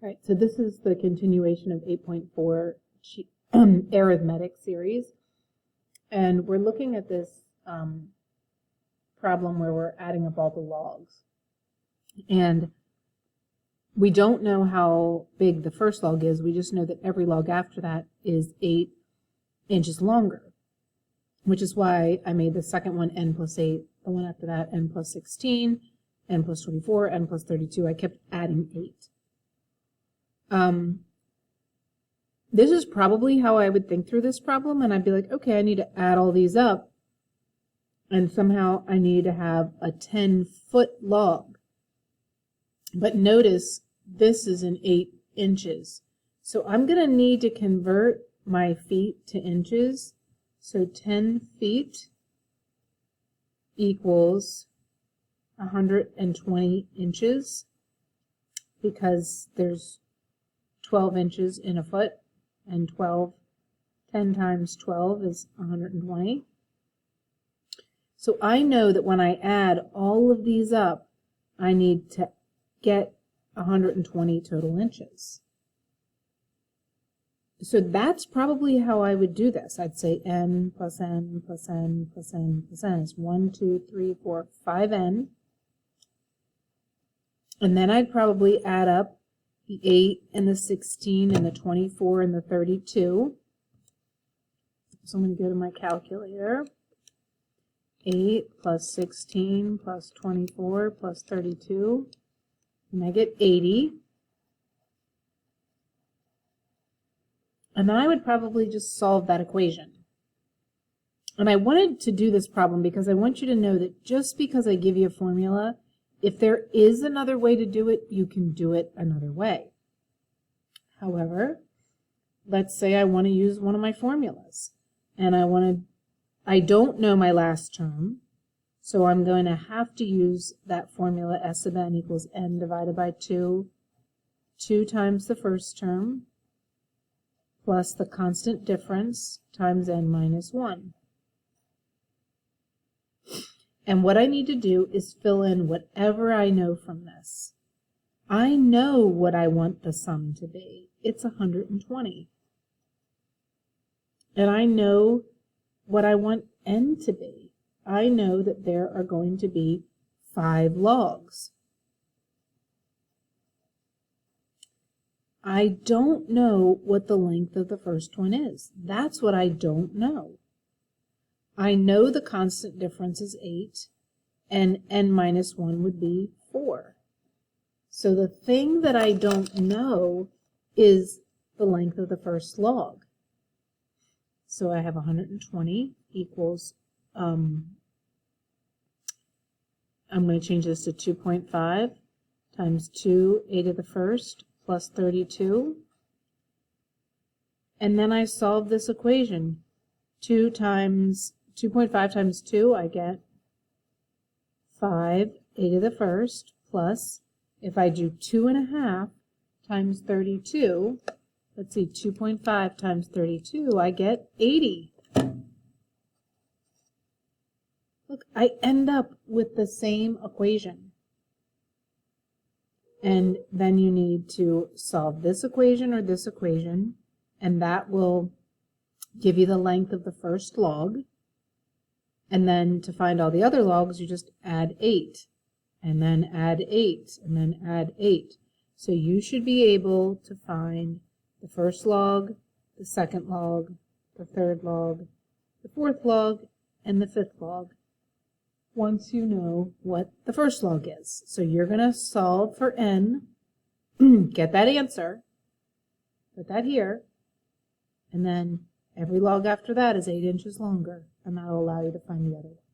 All right, so this is the continuation of 8.4 arithmetic series. And we're looking at this problem where we're adding up all the logs. And we don't know how big the first log is. We just know that every log after that is 8 inches longer, which is why I made the second one n plus 8, the one after that n plus 16, n plus 24, n plus 32. I kept adding 8. This is probably how I would think through this problem, and I'd be like, okay, I need to add all these up, and somehow I need to have a 10-foot log. But notice this is in 8 inches. So I'm going to need to convert my feet to inches. So 10 feet equals 120 inches because there's 12 inches in a foot, and 10 times 12 is 120. So I know that when I add all of these up, I need to get 120 total inches. So that's probably how I would do this. I'd say n plus n plus n plus n plus n is 1, 2, 3, 4, 5n. And then I'd probably add up the 8 and the 16 and the 24 and the 32. So I'm going to go to my calculator. 8 plus 16 plus 24 plus 32. And I get 80. And then I would probably just solve that equation. And I wanted to do this problem because I want you to know that just because I give you a formula, if there is another way to do it, you can do it another way. However, let's say I want to use one of my formulas, and I don't know my last term, so I'm going to have to use that formula S sub n equals n divided by 2 times the first term, plus the constant difference times n minus 1. And what I need to do is fill in whatever I know from this. I know what I want the sum to be. It's 120. And I know what I want n to be. I know that there are going to be 5 logs. I don't know what the length of the first one is. That's what I don't know. I know the constant difference is 8, and n minus 1 would be 4. So the thing that I don't know is the length of the first log. So I have 120 equals, I'm going to change this to 2.5 times 2, 8 to the first, plus 32. And then I solve this equation. 2.5 times 2, I get 5, 8 to the first, plus, if I do 2.5 times 32, let's see, 2.5 times 32, I get 80. Look, I end up with the same equation. And then you need to solve this equation or this equation, and that will give you the length of the first log. And then to find all the other logs, you just add 8, and then add 8, and then add 8. So you should be able to find the first log, the second log, the third log, the fourth log, and the fifth log once you know what the first log is. So you're going to solve for n, get that answer, put that here, and then every log after that is 8 inches longer, and that will allow you to find the other one.